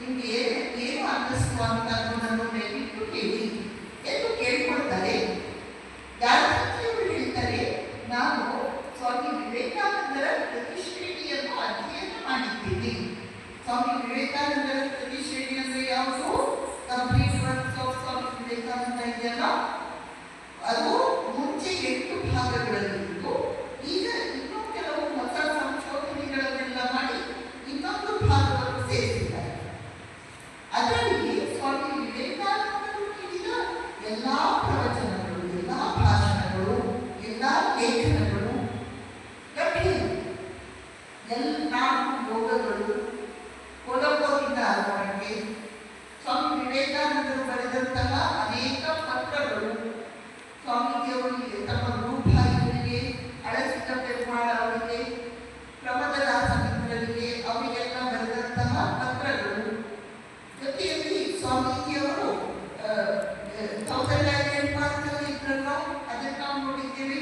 ನಿಮ್ಗೆ ಏನು ಅನ್ನಿಸ್ತು ಅಂತ ಅನ್ನೋದನ್ನು ದಯವಿಟ್ಟು ಹೇಳಿ ಎಂದು ಕೇಳ್ಕೊಳ್ತಾರೆ. ಗಾಂಧೀಜಿಯವರು ಹೇಳ್ತಾರೆ, ನಾನು ಸ್ವಾಮಿ ವಿವೇಕಾನಂದರ ಪ್ರತಿಶ್ರೇಣಿಯನ್ನು ಅಧ್ಯಯನ ಮಾಡಿದ್ದೀನಿ. ಸ್ವಾಮಿ ವಿವೇಕಾನಂದರ ಪ್ರತಿಶ್ರೇಣಿ ಅಂದ್ರೆ ಯಾವುದು? Complete works of Swami Vivekananda ಇದೆಯಲ್ಲ, ಅದು ಮುಂಚೆ 8 ಭಾಗಗಳಲ್ಲಿತ್ತು. ಈಗ ಇನ್ನೂ ಕೆಲವು ಹೊಸ ಸಂಶೋಧನೆಗಳನ್ನೆಲ್ಲ ಮಾಡಿ ಇನ್ನೊಂದು ಭಾಗವನ್ನು ಸೇರಿಸಿದ್ದಾರೆ. ಅದರಲ್ಲಿ ಸ್ವಾಮಿ ವಿವೇಕಾನಂದರು ನೀಡಿದ ಎಲ್ಲಾ ಪ್ರವಚನಗಳು, ಎಲ್ಲಾ ಭಾಷಣಗಳು, ಎಲ್ಲಾ ಲೇಖನಗಳು ಲಭ್ಯ. ನಾಲ್ಕು ಯೋಗಗಳು, ಕೊಲಂಬೋದಿಂದ ಆರಕ್ಕೆ, ಸ್ವಾಮಿ ವಿವೇಕಾನಂದರು ಬರೆದಂತಹ ಅನೇಕ ಪತ್ರಗಳು, ಸ್ವಾಮೀಜಿಯವರಿಗೆ, ತಮ್ಮ ಗುರುಭಾಯಿಗಳಿಗೆ, ಅಳಸಿಕ ಪೆರುಮಾಳ ಅವರಿಗೆ, ಪ್ರಮದದಾಸ ಮಿತ್ರರಿಗೆ, ಅವರಿಗೆಲ್ಲ ಬರೆದಂತಹ ಪತ್ರಗಳು, ಜೊತೆಯಲ್ಲಿ ಸ್ವಾಮೀಜಿಯವರು ಕೌಸಲ್ಯಾರ್ಡ್ ಪಾರ್ಕ್ನಲ್ಲಿ ಇದ್ರನ್ನು ಅದನ್ನು ನಾವು ನೋಡಿದ್ದೇವೆ.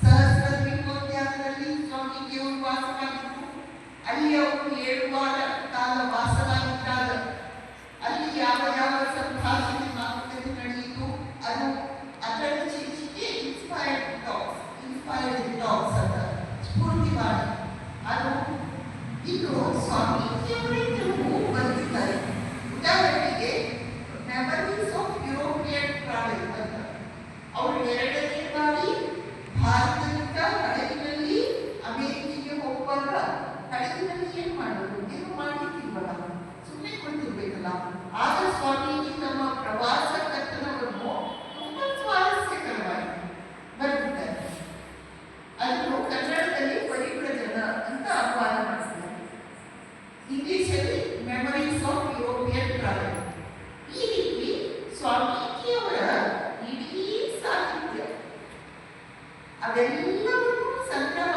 ಸಹಸ್ರ ದ್ವೀಪೋದ್ಯಾನದಲ್ಲಿ ಸ್ವಾಮೀಜಿಯವರು ವಾಸ ಮಾಡಿದ್ರು. ಅಲ್ಲಿ ಅವರು 7 ವಾರ ಕಾಲ ವಾಸವಾಗಿದ್ದಾಗ ಅಲ್ಲಿ ಯಾವ ಯಾವ ಸಂಭಾಷಣೆ ಮಾತುಕತೆ ನಡೆಯಿತು, ಅದು ಅದರಲ್ಲಿ ಶೀರ್ಷಿಕೆ ಇನ್ಸ್ಪೈರ್ಡ್ ಟಾಕ್ಸ್ ಅಂತ ಸ್ಫೂರ್ತಿವಾಣಿ. ಅದು ಇನ್ನು ಸ್ವಾಮೀಜಿಯವರೇ ಕೆಲವು ಬಂದಿದ್ದಾರೆ. ಉದಾಹರಣೆಗೆ ಮೆಮರೀಸ್ ಆಫ್ ಯುರೋಪಿಯನ್ ಟ್ರಾವೆಲ್ ಅಂತ, ಅವರು 2ನೇ ಬಾರಿ ಭಾರತದಿಂದ ಹಡಗಿನಲ್ಲಿ ಅಮೆರಿಕೆಗೆ ಹೋಗುವಾಗ ಹಡಗಿನಲ್ಲಿ ಏನು ಮಾಡೋದು, ಏನು ಮಾಡಲಿಕ್ಕಿಲ್ವಲ್ಲ, ಸುಮ್ಮನೆ ಕುಳಿತಿರ್ಬೇಕಲ್ಲ. ಆಗ ಸ್ವಾಮೀಜಿ ತಮ್ಮ ಪ್ರವಾಸ ಕಥನವನ್ನು ತುಂಬಾ ಸ್ವಾರಸ್ಯಕರವಾಗಿ ಬರೆದಿದ್ದಾರೆ. ಅದನ್ನು ಕನ್ನಡದಲ್ಲಿ ಪರಿವ್ರಜನ ಅಂತ ಅನುವಾದ ಮಾಡಿದ್ದಾರೆ. ಇಂಗ್ಲಿಷಲ್ಲಿ ಮೆಮರೀಸ್ ಆಫ್ ಯುರೋಪಿಯನ್ ಟ್ರಾವೆಲ್. ಈ ರೀತಿ ಸ್ವಾಮೀಜಿಯವರ ಇಡೀ ಸಾಹಿತ್ಯ ಅವೆಲ್ಲವನ್ನೂ ಸಂಗ್ರಹ